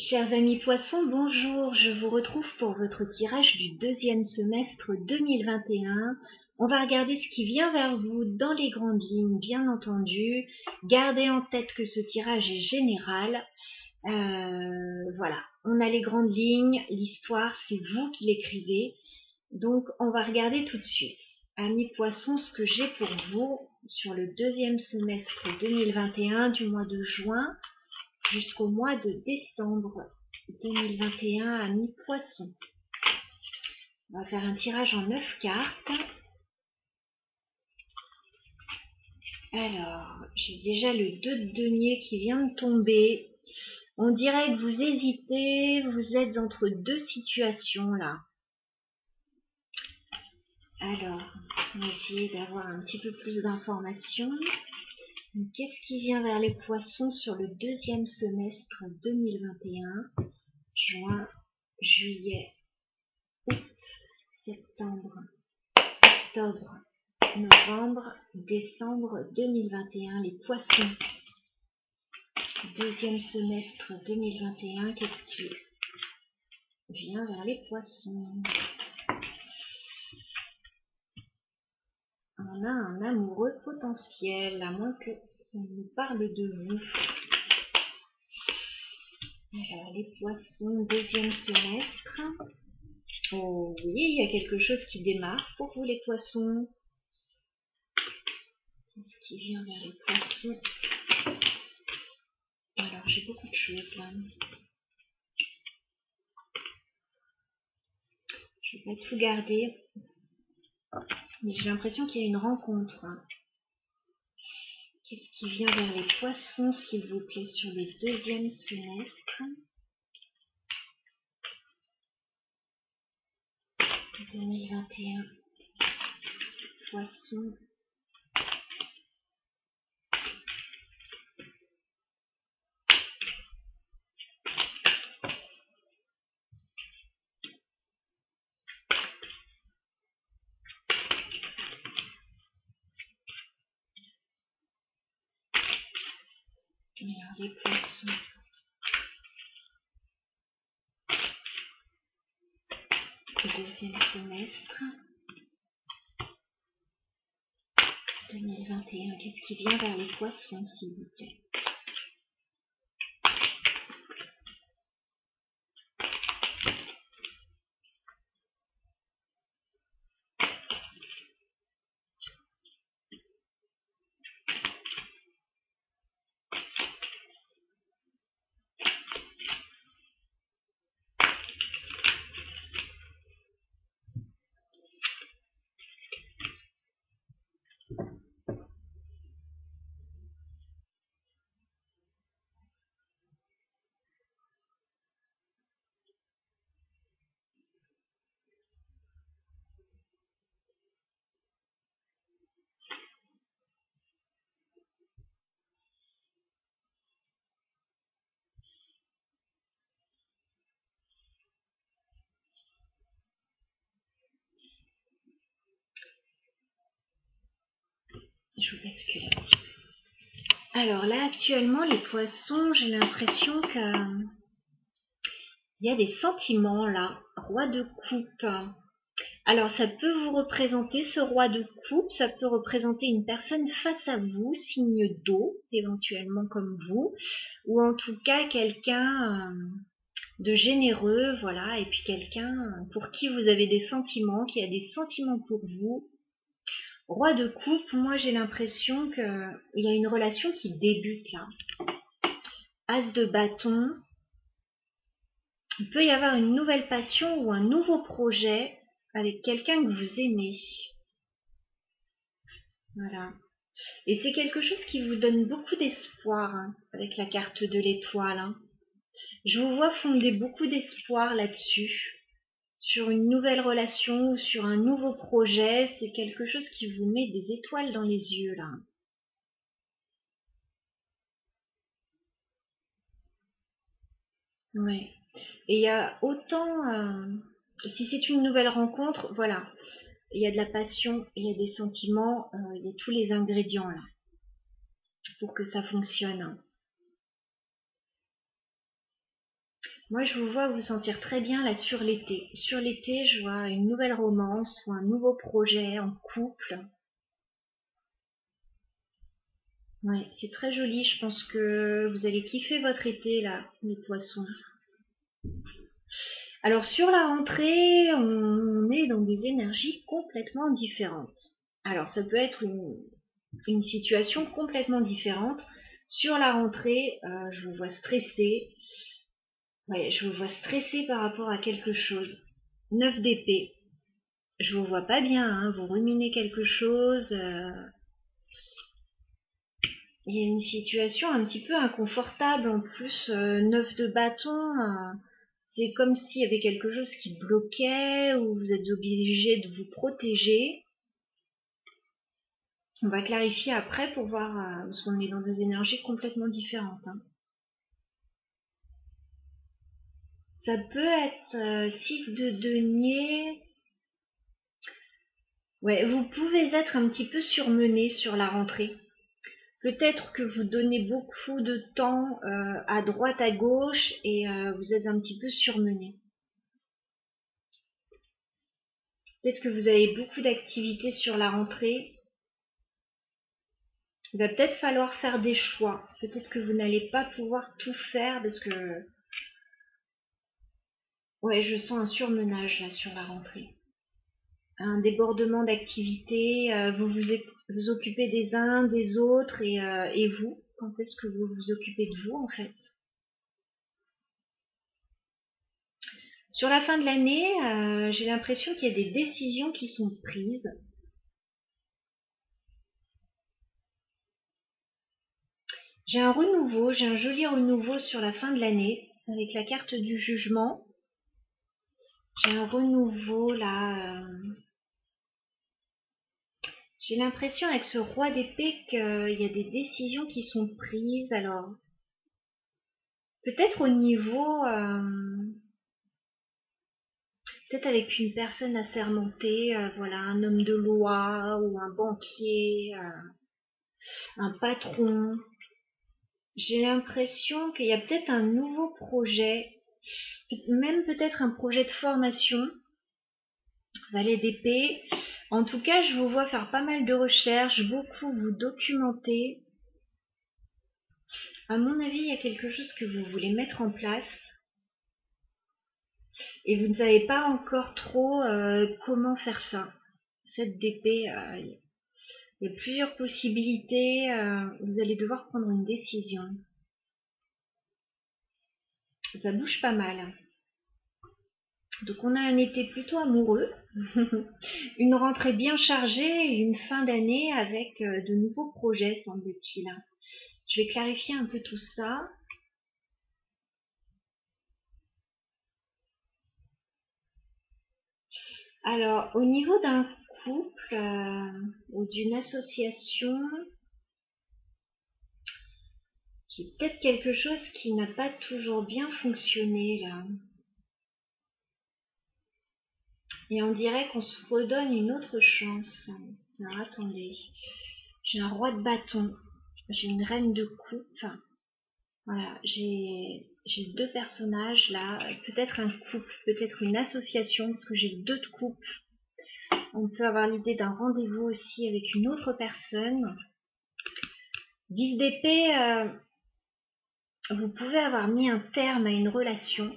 Chers amis poissons, bonjour, je vous retrouve pour votre tirage du deuxième semestre 2021. On va regarder ce qui vient vers vous dans les grandes lignes, bien entendu. Gardez en tête que ce tirage est général. Voilà, on a les grandes lignes, l'histoire, c'est vous qui l'écrivez. Donc, on va regarder tout de suite. Amis poissons, ce que j'ai pour vous sur le deuxième semestre 2021 du mois de juin jusqu'au mois de décembre 2021 à mi-poisson. On va faire un tirage en 9 cartes. Alors, j'ai déjà le 2 de denier qui vient de tomber. On dirait que vous hésitez, vous êtes entre deux situations là. Alors, on va essayer d'avoir un petit peu plus d'informations. Qu'est-ce qui vient vers les poissons sur le deuxième semestre 2021? Juin, juillet, août, septembre, octobre, novembre, décembre 2021. Les poissons. Deuxième semestre 2021. Qu'est-ce qui vient vers les poissons? On a un amoureux potentiel, à moins que ça nous parle de vous. Alors, les poissons, deuxième semestre. Oh oui, il y a quelque chose qui démarre pour vous, les poissons. Qu'est-ce qui vient vers les poissons? Alors, j'ai beaucoup de choses là. Je vais pas tout garder. Mais j'ai l'impression qu'il y a une rencontre. Qu'est-ce qui vient vers les poissons, s'il vous plaît, sur le deuxième semestre 2021. Poissons. Alors, les poissons. Deuxième semestre 2021. Qu'est-ce qui vient vers les poissons, s'il vous plaît? Je vous bascule un petit peu. Alors là, actuellement, les poissons, j'ai l'impression qu'il y a des sentiments là. Roi de coupe. Alors, ça peut vous représenter, ce roi de coupe, ça peut représenter une personne face à vous, signe d'eau, éventuellement comme vous, ou en tout cas quelqu'un de généreux, voilà, et puis quelqu'un pour qui vous avez des sentiments, qui a des sentiments pour vous. Roi de coupe, moi j'ai l'impression qu'il y a une relation qui débute là. As de bâton, il peut y avoir une nouvelle passion ou un nouveau projet avec quelqu'un que vous aimez. Voilà. Et c'est quelque chose qui vous donne beaucoup d'espoir hein, avec la carte de l'étoile. Hein. Je vous vois fonder beaucoup d'espoir là-dessus. Sur une nouvelle relation ou sur un nouveau projet. C'est quelque chose qui vous met des étoiles dans les yeux là. Ouais. Et il y a autant... si c'est une nouvelle rencontre, voilà. Il y a de la passion, il y a des sentiments, il y a tous les ingrédients là. Pour que ça fonctionne. Moi, je vous vois vous sentir très bien là sur l'été. Sur l'été, je vois une nouvelle romance ou un nouveau projet en couple. Ouais, c'est très joli. Je pense que vous allez kiffer votre été là, les poissons. Alors sur la rentrée, on est dans des énergies complètement différentes. Alors ça peut être une situation complètement différente. Sur la rentrée, je vous vois stressé. Ouais, je vous vois stressé par rapport à quelque chose. 9 d'épée. Je vous vois pas bien, hein, vous ruminez quelque chose. Il y a une situation un petit peu inconfortable en plus. 9 de bâton. C'est comme s'il y avait quelque chose qui bloquait ou vous êtes obligé de vous protéger. On va clarifier après pour voir, parce qu'on est dans des énergies complètement différentes. Hein. Ça peut être 6 de denier. Ouais, vous pouvez être un petit peu surmené sur la rentrée. Peut-être que vous donnez beaucoup de temps à droite, à gauche et vous êtes un petit peu surmené. Peut-être que vous avez beaucoup d'activités sur la rentrée. Il va peut-être falloir faire des choix. Peut-être que vous n'allez pas pouvoir tout faire parce que... Ouais, je sens un surmenage là sur la rentrée. Un débordement d'activités. Vous occupez des uns, des autres et vous. Quand est-ce que vous vous occupez de vous en fait? Sur la fin de l'année, j'ai l'impression qu'il y a des décisions qui sont prises. J'ai un renouveau, j'ai un joli renouveau sur la fin de l'année avec la carte du jugement. J'ai un renouveau là. J'ai l'impression avec ce roi d'épée qu'il y a des décisions qui sont prises. Alors, peut-être au niveau... peut-être avec une personne assermentée, voilà, un homme de loi ou un banquier, un patron. J'ai l'impression qu'il y a peut-être un nouveau projet, même peut-être un projet de formation, valet d'épée. En tout cas, je vous vois faire pas mal de recherches, beaucoup vous documenter. À mon avis, il y a quelque chose que vous voulez mettre en place et vous ne savez pas encore trop comment faire ça. 7 d'épée, il y a plusieurs possibilités, vous allez devoir prendre une décision. Ça bouge pas mal. Donc on a un été plutôt amoureux, une rentrée bien chargée et une fin d'année avec de nouveaux projets, semble-t-il. Je vais clarifier un peu tout ça. Alors, au niveau d'un couple ou d'une association, j'ai peut-être quelque chose qui n'a pas toujours bien fonctionné là. Et on dirait qu'on se redonne une autre chance. Alors attendez, j'ai un roi de bâton, j'ai une reine de coupe. Voilà, j'ai deux personnages là, peut-être un couple, peut-être une association, parce que j'ai deux de coupe. On peut avoir l'idée d'un rendez-vous aussi avec une autre personne. 10 d'épée, vous pouvez avoir mis un terme à une relation.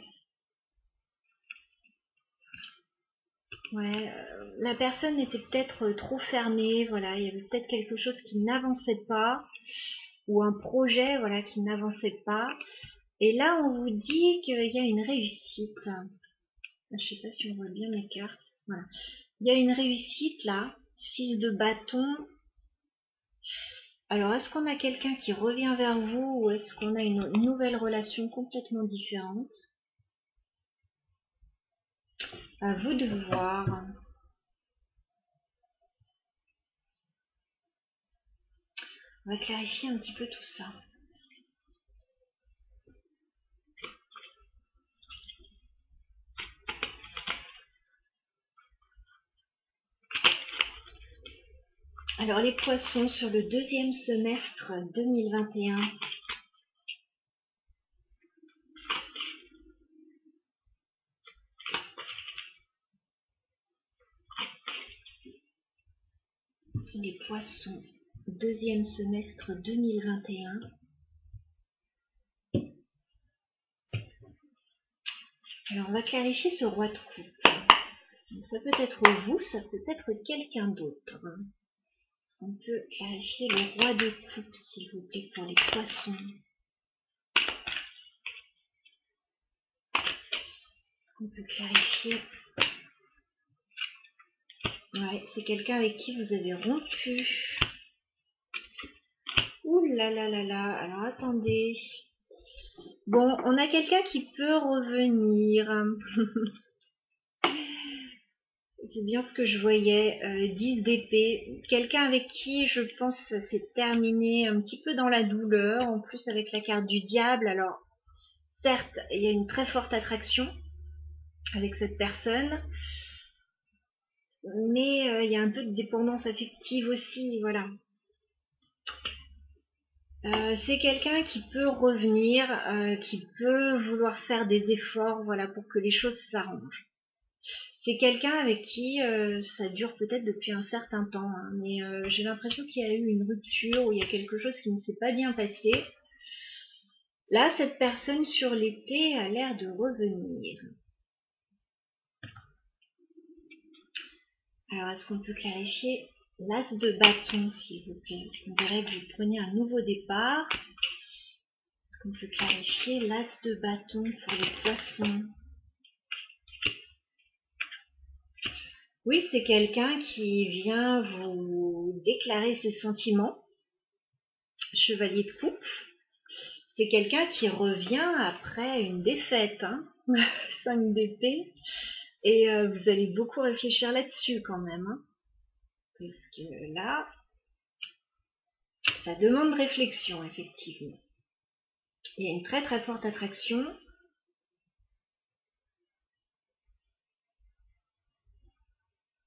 Ouais, la personne était peut-être trop fermée, voilà, il y avait peut-être quelque chose qui n'avançait pas, ou un projet, voilà, qui n'avançait pas. Et là, on vous dit qu'il y a une réussite. Je sais pas si on voit bien mes cartes. Voilà. Il y a une réussite là, 6 de bâton. Alors, est-ce qu'on a quelqu'un qui revient vers vous ou est-ce qu'on a une nouvelle relation complètement différente? À vous de voir. On va clarifier un petit peu tout ça. Alors, les poissons sur le deuxième semestre 2021. les poissons, deuxième semestre 2021. Alors on va clarifier ce roi de coupe. Donc, ça peut être vous, ça peut être quelqu'un d'autre. Est-ce qu'on peut clarifier le roi de coupe, s'il vous plaît, pour les poissons? Est-ce qu'on peut clarifier? Ouais, c'est quelqu'un avec qui vous avez rompu. Ouh là là là là, alors attendez. Bon, on a quelqu'un qui peut revenir. C'est bien ce que je voyais, 10 d'épée. Quelqu'un avec qui, je pense, ça s'est terminé un petit peu dans la douleur. En plus, avec la carte du diable. Alors, certes, il y a une très forte attraction avec cette personne. Mais il y a un peu de dépendance affective aussi, voilà. C'est quelqu'un qui peut revenir, qui peut vouloir faire des efforts, voilà, pour que les choses s'arrangent. C'est quelqu'un avec qui ça dure peut-être depuis un certain temps, hein, mais j'ai l'impression qu'il y a eu une rupture ou il y a quelque chose qui ne s'est pas bien passé. Là, cette personne sur l'épée a l'air de revenir. Alors, est-ce qu'on peut clarifier l'as de bâton, s'il vous plaît? Parce qu'on dirait que vous prenez un nouveau départ. Est-ce qu'on peut clarifier l'as de bâton pour les poissons? Oui, c'est quelqu'un qui vient vous déclarer ses sentiments. Chevalier de coupe. C'est quelqu'un qui revient après une défaite. 5 d'épée. Et vous allez beaucoup réfléchir là-dessus quand même. Parce que là, ça demande réflexion, effectivement. Il y a une très très forte attraction.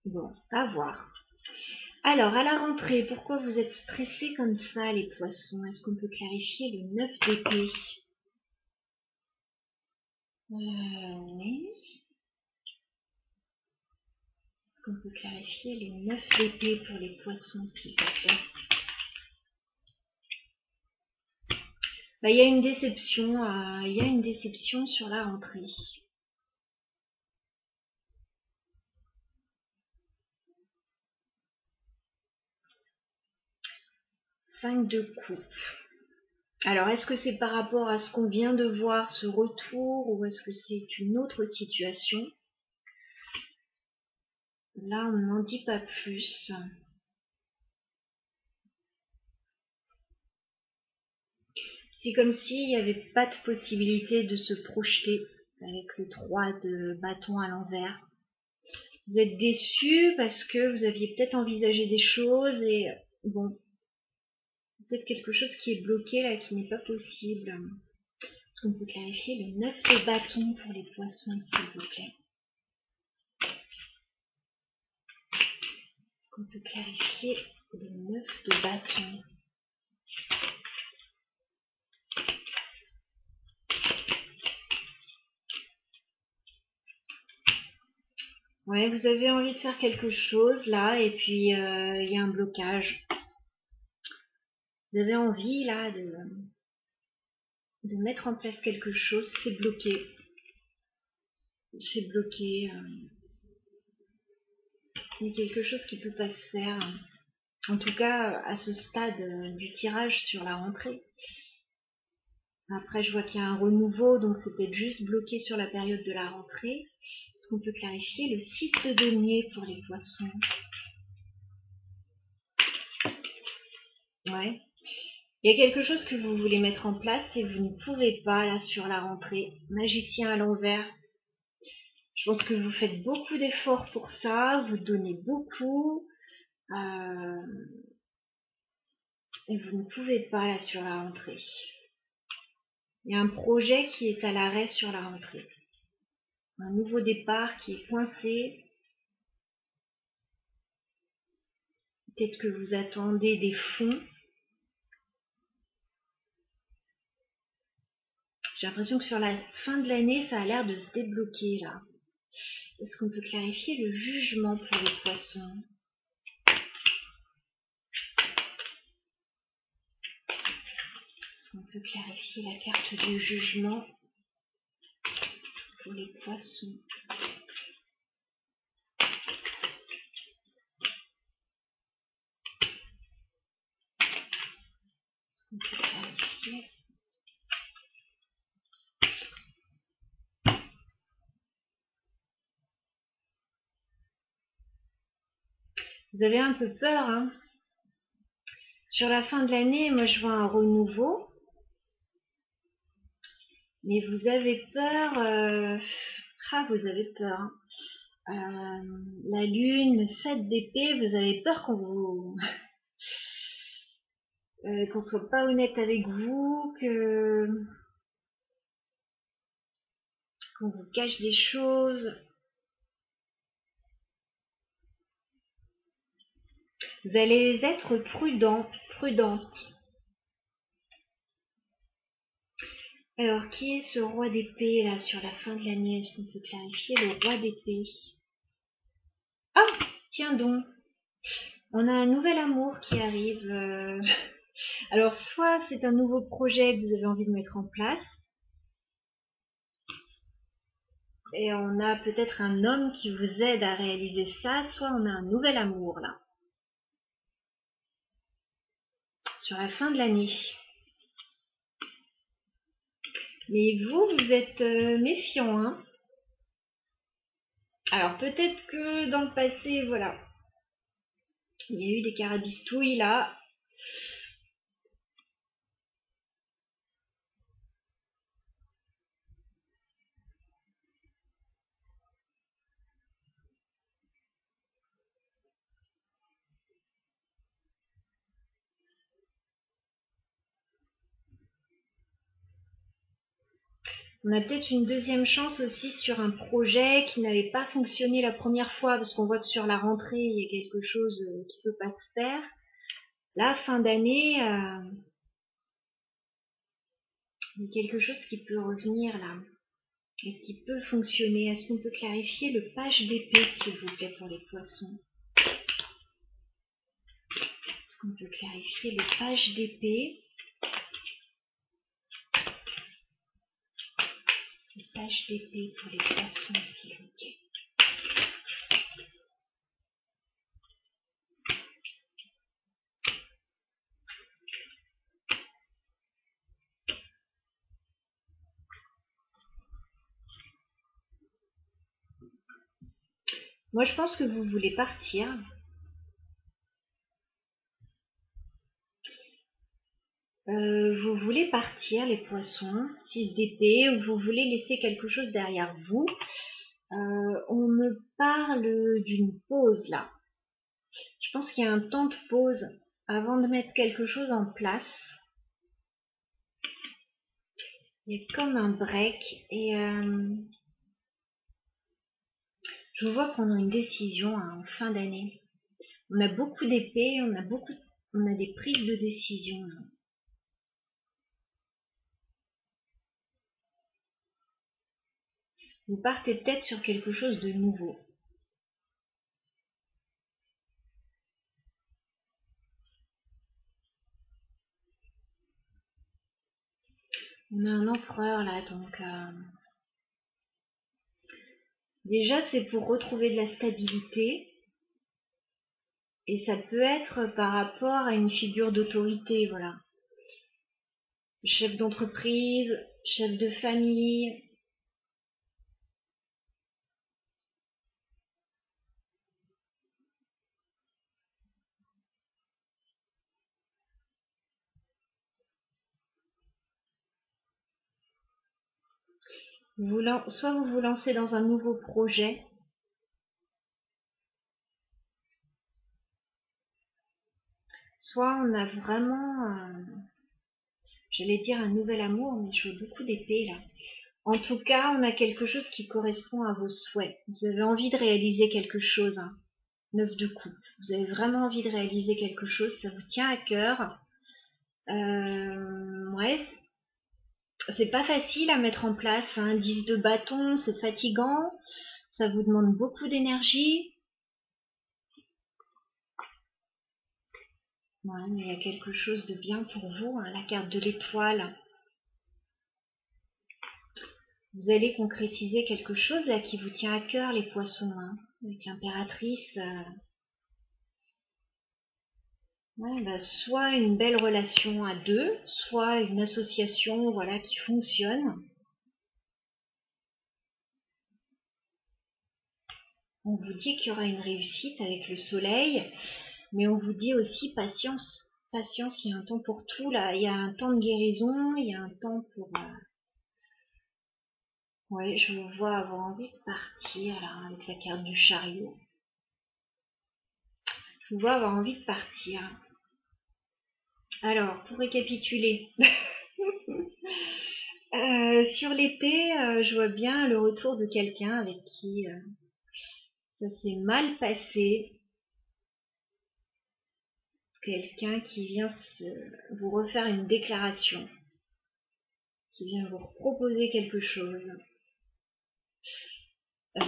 Bon, à voir. Alors, à la rentrée, pourquoi vous êtes stressés comme ça, les poissons? Est-ce qu'on peut clarifier le 9 d'épée? Oui. Est-ce qu'on peut clarifier le 9 d'épée pour les poissons, s'il vous plaît? Bah, il y a une déception sur la rentrée. 5 de coupe. Alors, est-ce que c'est par rapport à ce qu'on vient de voir, ce retour, ou est-ce que c'est une autre situation? Là, on n'en dit pas plus. C'est comme s'il n'y avait pas de possibilité de se projeter avec le 3 de bâton à l'envers. Vous êtes déçu parce que vous aviez peut-être envisagé des choses et bon, peut-être quelque chose qui est bloqué là, qui n'est pas possible. Est-ce qu'on peut clarifier le 9 de bâton pour les poissons, s'il vous plaît? Est-ce qu'on peut clarifier le 9 de bâton? Ouais, vous avez envie de faire quelque chose là et puis il y a un blocage. Vous avez envie là de mettre en place quelque chose, c'est bloqué. C'est bloqué. Il y a quelque chose qui ne peut pas se faire. En tout cas, à ce stade du tirage sur la rentrée. Après, je vois qu'il y a un renouveau, donc c'est peut-être juste bloqué sur la période de la rentrée. Est-ce qu'on peut clarifier le 6 de denier pour les poissons? Ouais. Il y a quelque chose que vous voulez mettre en place et vous ne pouvez pas là sur la rentrée. Magicien à l'envers. Je pense que vous faites beaucoup d'efforts pour ça, vous donnez beaucoup. Et vous ne pouvez pas là sur la rentrée. Il y a un projet qui est à l'arrêt sur la rentrée. Un nouveau départ qui est coincé. Peut-être que vous attendez des fonds. J'ai l'impression que sur la fin de l'année, ça a l'air de se débloquer là. Est-ce qu'on peut clarifier le jugement pour les poissons? On peut clarifier la carte du jugement pour les poissons. On peut clarifier. Vous avez un peu peur, hein? Sur la fin de l'année, moi je vois un renouveau. Mais vous avez peur, vous avez peur. Hein. La lune, 7 d'épée, vous avez peur qu'on vous... qu'on soit pas honnête avec vous, qu'on vous cache des choses. Vous allez être prudente. Alors, qui est ce roi d'épée là sur la fin de l'année? Est-ce qu'on peut clarifier le roi d'épée? Ah, tiens donc, on a un nouvel amour qui arrive. Alors, soit c'est un nouveau projet que vous avez envie de mettre en place, et on a peut-être un homme qui vous aide à réaliser ça, soit on a un nouvel amour là, sur la fin de l'année. Mais vous êtes méfiant, hein. Alors peut-être que dans le passé, voilà, il y a eu des carabistouilles là. On a peut-être une deuxième chance aussi sur un projet qui n'avait pas fonctionné la première fois, parce qu'on voit que sur la rentrée, il y a quelque chose qui peut pas se faire. Là, fin d'année, il y a quelque chose qui peut revenir là, et qui peut fonctionner. Est-ce qu'on peut clarifier le page d'épée, s'il vous plaît, pour les poissons? Est-ce qu'on peut clarifier le page d'épée? Le page d'épée pour les poissons, s'il vous plaît. Moi, je pense que vous voulez partir. Vous voulez partir, les poissons, 6 d'épée, ou vous voulez laisser quelque chose derrière vous. On me parle d'une pause là. Je pense qu'il y a un temps de pause avant de mettre quelque chose en place. Il y a comme un break et je vous vois prendre une décision en fin d'année. On a beaucoup d'épées, on a des prises de décision. Là. Vous partez peut-être sur quelque chose de nouveau. On a un empereur là, donc déjà c'est pour retrouver de la stabilité. Et ça peut être par rapport à une figure d'autorité, voilà. Chef d'entreprise, chef de famille. Soit vous vous lancez dans un nouveau projet, soit on a vraiment, j'allais dire un nouvel amour, mais je vois beaucoup d'épées là. En tout cas, on a quelque chose qui correspond à vos souhaits. Vous avez envie de réaliser quelque chose, hein. 9 de coupe. Vous avez vraiment envie de réaliser quelque chose, ça vous tient à cœur. Ouais, c'est pas facile à mettre en place, hein. 10 de bâton, c'est fatigant, ça vous demande beaucoup d'énergie. Ouais, mais il y a quelque chose de bien pour vous, hein, la carte de l'étoile. Vous allez concrétiser quelque chose là qui vous tient à cœur, les poissons, hein, avec l'impératrice. Ouais, bah, soit une belle relation à deux, soit une association, voilà, qui fonctionne. On vous dit qu'il y aura une réussite avec le soleil, mais on vous dit aussi patience. Patience, il y a un temps pour tout là. Il y a un temps de guérison, il y a un temps pour... Ouais, je vous vois avoir envie de partir là, avec la carte du chariot. Je vous vois avoir envie de partir. Alors, pour récapituler, sur l'été, je vois bien le retour de quelqu'un avec qui ça s'est mal passé. Quelqu'un qui vient vous refaire une déclaration, qui vient vous proposer quelque chose.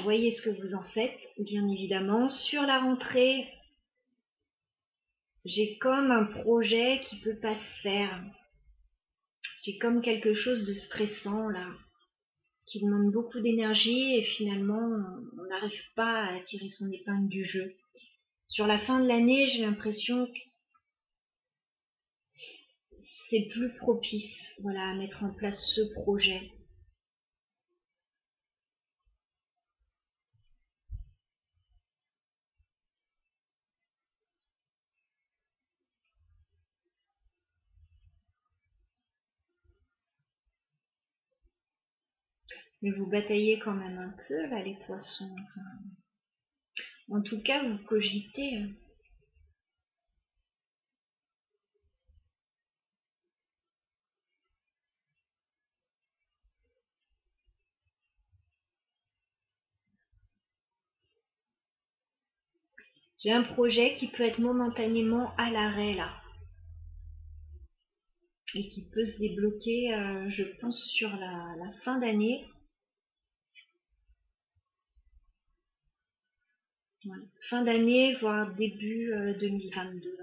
Voyez ce que vous en faites, bien évidemment. Sur la rentrée, j'ai comme un projet qui peut pas se faire. J'ai comme quelque chose de stressant là, qui demande beaucoup d'énergie et finalement on n'arrive pas à tirer son épingle du jeu. Sur la fin de l'année, j'ai l'impression que c'est plus propice, voilà, à mettre en place ce projet. Mais vous bataillez quand même un peu là, les poissons. Enfin, en tout cas, vous cogitez. J'ai un projet qui peut être momentanément à l'arrêt là. Et qui peut se débloquer, je pense, sur la fin d'année. Ouais. Fin d'année, voire début 2022.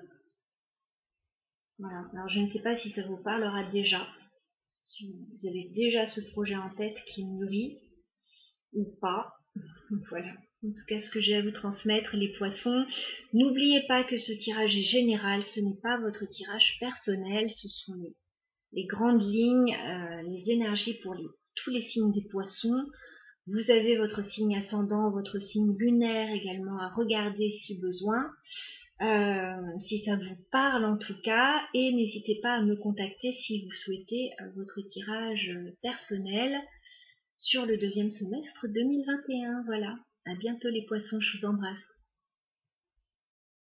Voilà. Alors je ne sais pas si ça vous parlera déjà. Si vous avez déjà ce projet en tête qui mûrit ou pas. Voilà. En tout cas, ce que j'ai à vous transmettre, les poissons. N'oubliez pas que ce tirage est général, ce n'est pas votre tirage personnel, ce sont les grandes lignes, les énergies pour tous les signes des poissons. Vous avez votre signe ascendant, votre signe lunaire également à regarder si besoin, si ça vous parle en tout cas, et n'hésitez pas à me contacter si vous souhaitez votre tirage personnel sur le deuxième semestre 2021. Voilà, à bientôt les poissons, je vous embrasse.